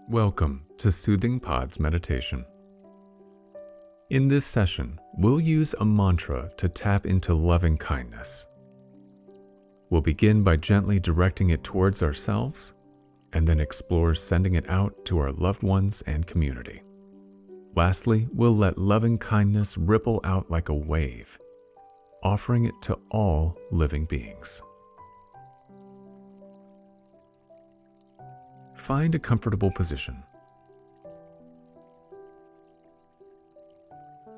Welcome to Soothing Pod's meditation. In this session, we'll use a mantra to tap into loving kindness. We'll begin by gently directing it towards ourselves, and then explore sending it out to our loved ones and community. Lastly, we'll let loving kindness ripple out like a wave, offering it to all living beings. Find a comfortable position.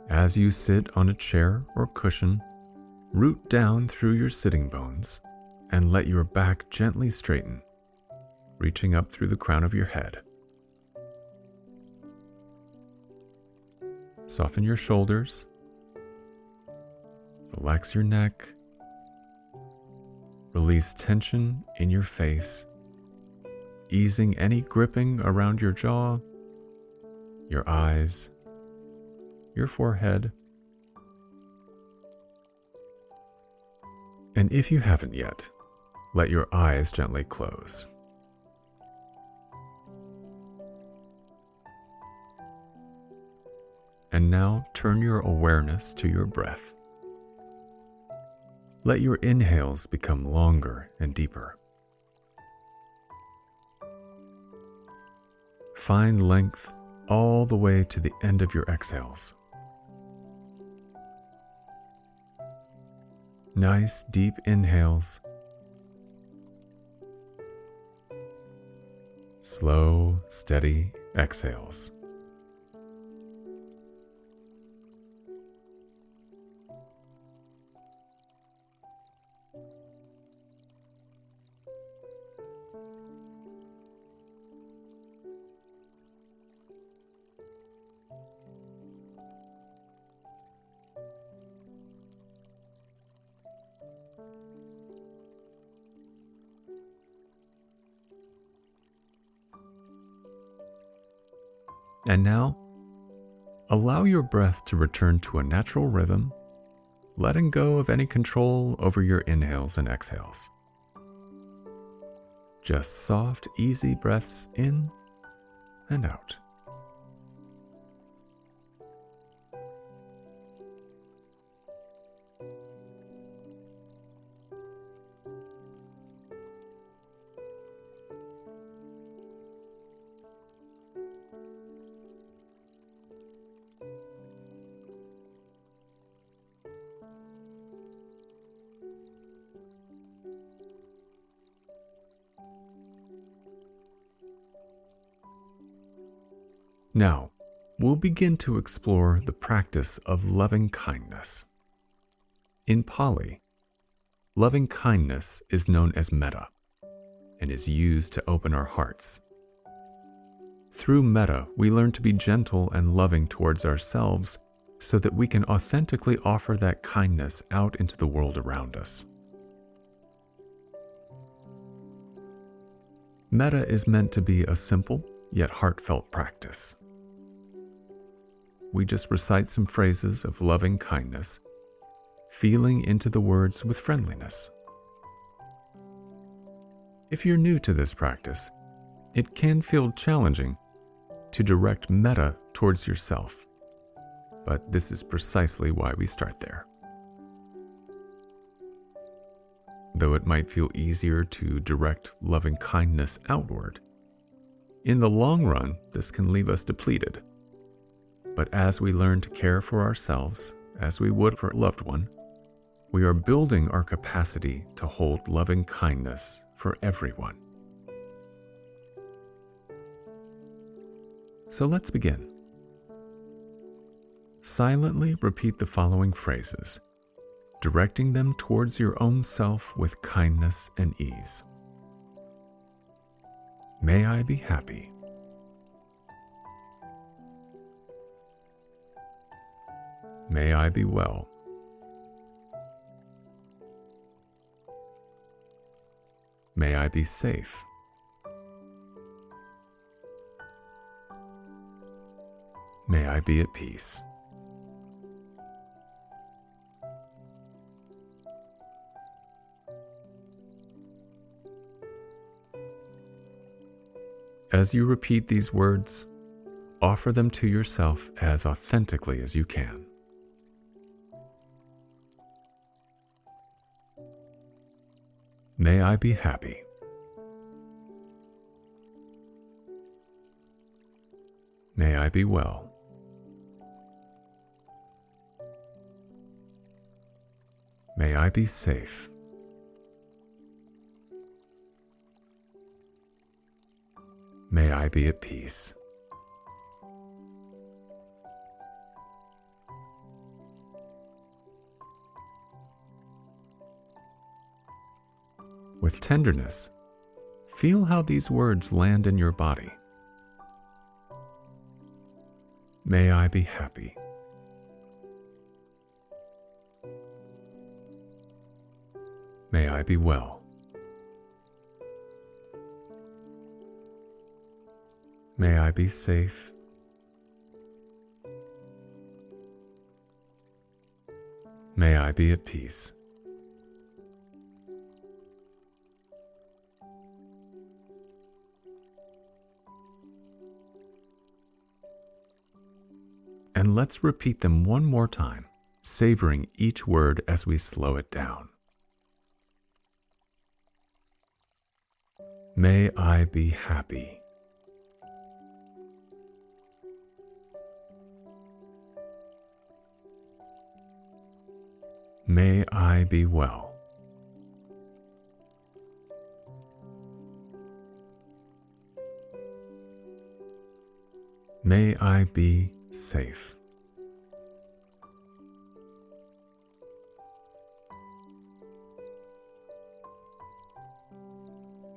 As you sit on a chair or cushion, root down through your sitting bones and let your back gently straighten, reaching up through the crown of your head. Soften your shoulders, relax your neck, release tension in your face, easing any gripping around your jaw, your eyes, your forehead. And if you haven't yet, let your eyes gently close. And now turn your awareness to your breath. Let your inhales become longer and deeper. Find length all the way to the end of your exhales. Nice deep inhales. Slow, steady exhales. And now, allow your breath to return to a natural rhythm, letting go of any control over your inhales and exhales. Just soft, easy breaths in and out. Now, we'll begin to explore the practice of loving kindness. In Pali, loving kindness is known as Metta and is used to open our hearts. Through Metta, we learn to be gentle and loving towards ourselves so that we can authentically offer that kindness out into the world around us. Metta is meant to be a simple yet heartfelt practice. We just recite some phrases of loving kindness, feeling into the words with friendliness. If you're new to this practice, it can feel challenging to direct metta towards yourself, but this is precisely why we start there. Though it might feel easier to direct loving kindness outward, in the long run, this can leave us depleted. But as we learn to care for ourselves, as we would for a loved one, we are building our capacity to hold loving kindness for everyone. So let's begin. Silently repeat the following phrases, directing them towards your own self with kindness and ease. May I be happy. May I be well. May I be safe. May I be at peace. As you repeat these words, offer them to yourself as authentically as you can. May I be happy. May I be well. May I be safe. May I be at peace. With tenderness, feel how these words land in your body. May I be happy. May I be well. May I be safe. May I be at peace. And let's repeat them one more time, savoring each word as we slow it down. May I be happy. May I be well. May I be safe.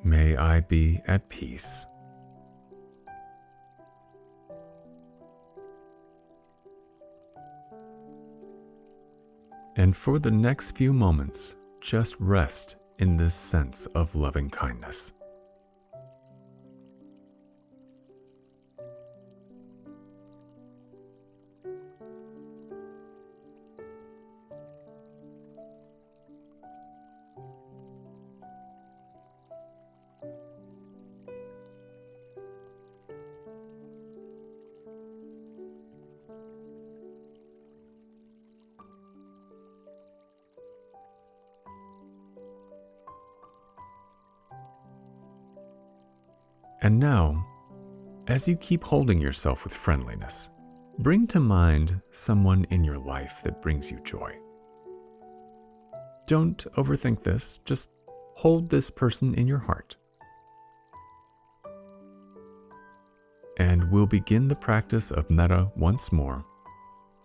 May I be at peace. And for the next few moments, just rest in this sense of loving kindness. And now, as you keep holding yourself with friendliness, bring to mind someone in your life that brings you joy. Don't overthink this, just hold this person in your heart. And we'll begin the practice of Metta once more,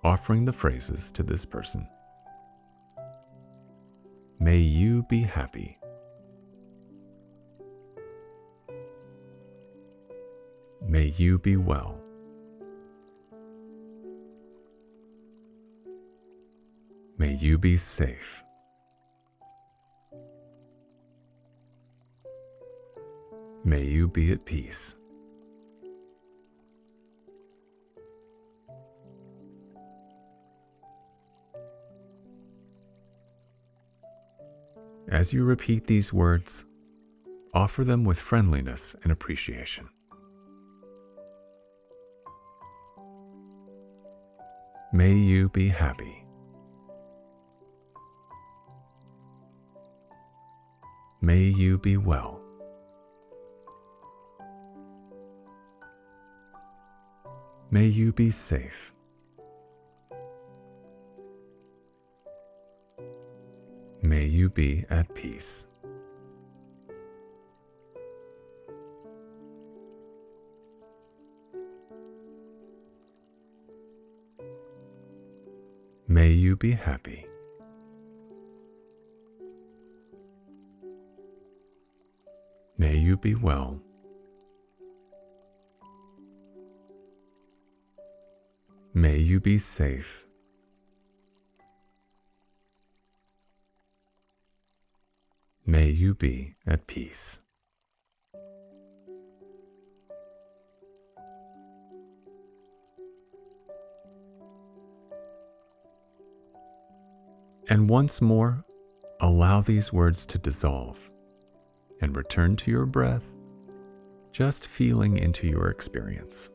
offering the phrases to this person. May you be happy. May you be well. May you be safe. May you be at peace. As you repeat these words, offer them with friendliness and appreciation. May you be happy. May you be well. May you be safe. May you be at peace. May you be happy. May you be well. May you be safe. May you be at peace. And once more, allow these words to dissolve and return to your breath, just feeling into your experience.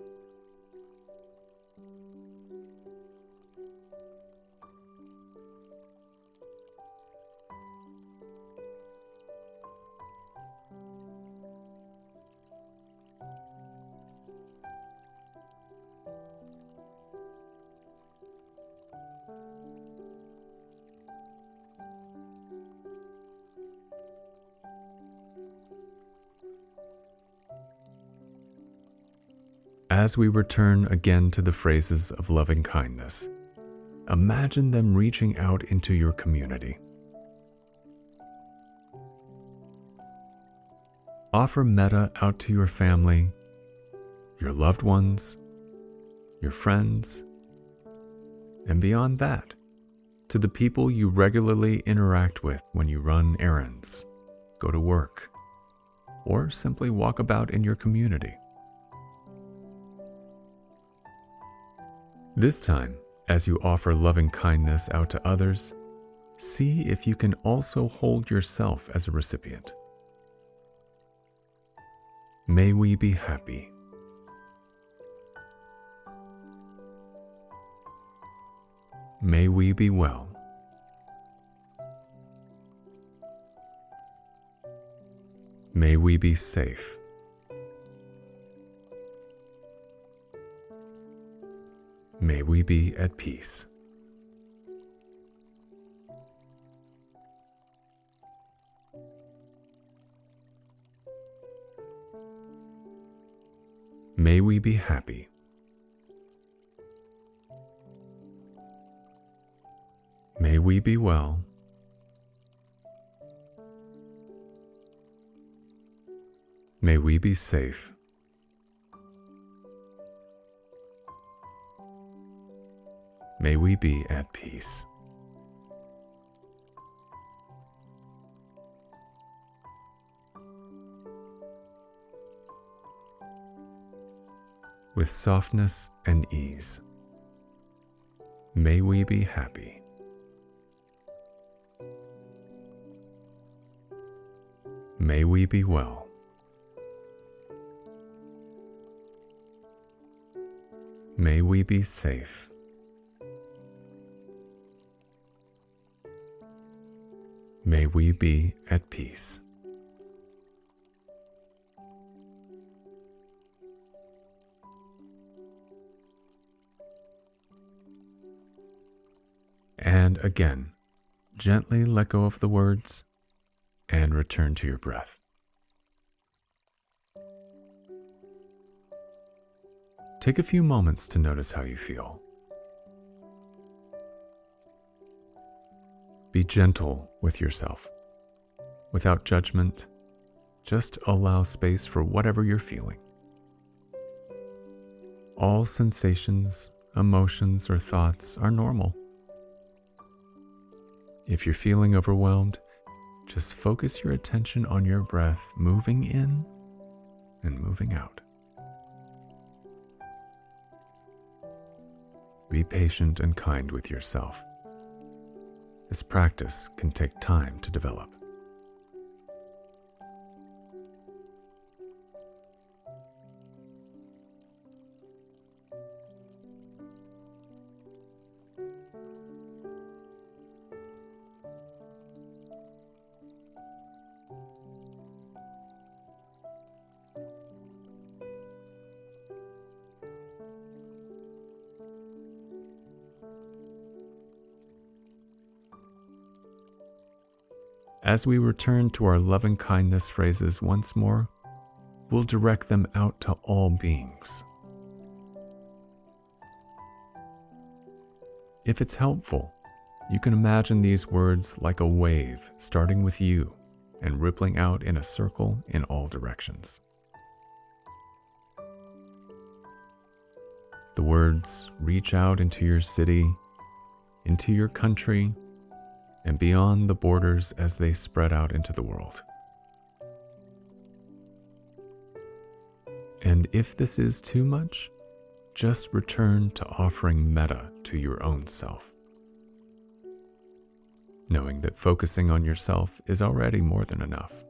As we return again to the phrases of loving kindness, imagine them reaching out into your community. Offer metta out to your family, your loved ones, your friends, and beyond that, to the people you regularly interact with when you run errands, go to work, or simply walk about in your community. This time, as you offer loving kindness out to others, see if you can also hold yourself as a recipient. May we be happy. May we be well. May we be safe. May we be at peace. May we be happy. May we be well. May we be safe. May we be at peace. With softness and ease, may we be happy. May we be well. May we be safe. May we be at peace. And again, gently let go of the words and return to your breath. Take a few moments to notice how you feel. Be gentle with yourself. Without judgment, just allow space for whatever you're feeling. All sensations, emotions, or thoughts are normal. If you're feeling overwhelmed, just focus your attention on your breath moving in and moving out. Be patient and kind with yourself. This practice can take time to develop. As we return to our loving kindness phrases once more, we'll direct them out to all beings. If it's helpful, you can imagine these words like a wave starting with you and rippling out in a circle in all directions. The words reach out into your city, into your country, and beyond the borders as they spread out into the world. And if this is too much, just return to offering metta to your own self, knowing that focusing on yourself is already more than enough.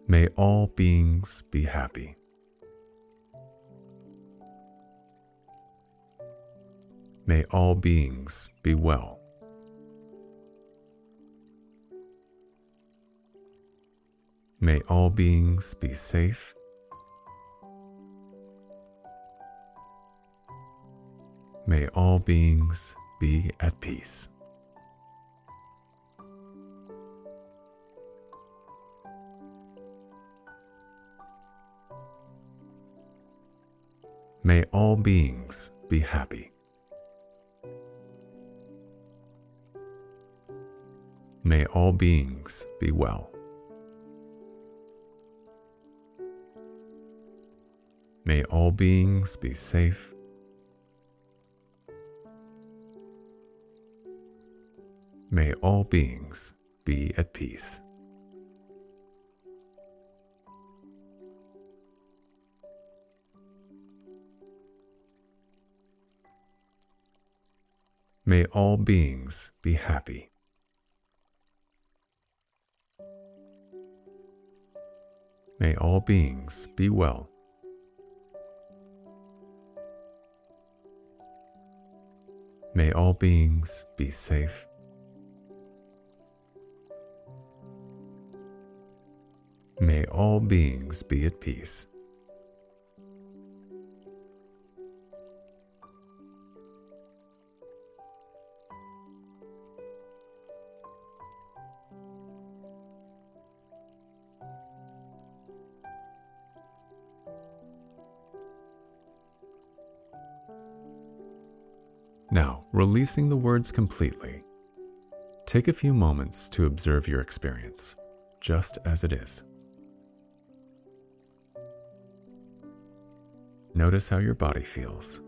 May all beings be happy. May all beings be well. May all beings be safe. May all beings be at peace. May all beings be happy. May all beings be well. May all beings be safe. May all beings be at peace. May all beings be happy. May all beings be well. May all beings be safe. May all beings be at peace. Now, releasing the words completely, take a few moments to observe your experience, just as it is. Notice how your body feels.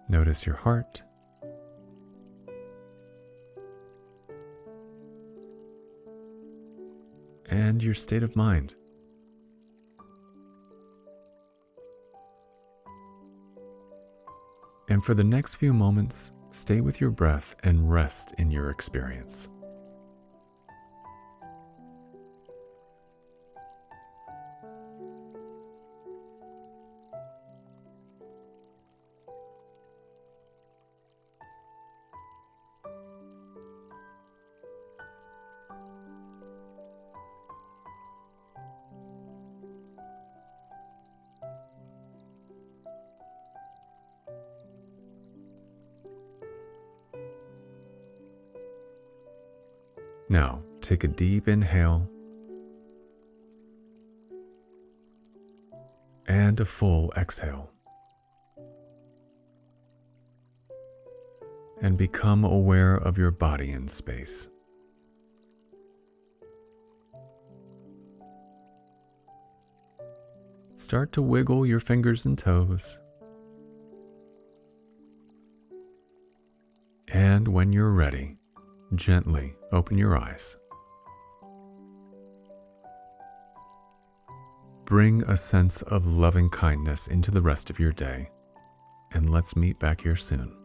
Notice your heart. And your state of mind. And for the next few moments, stay with your breath and rest in your experience. Now, take a deep inhale and a full exhale, and become aware of your body in space. Start to wiggle your fingers and toes, and when you're ready, gently open your eyes. Bring a sense of loving kindness into the rest of your day, and let's meet back here soon.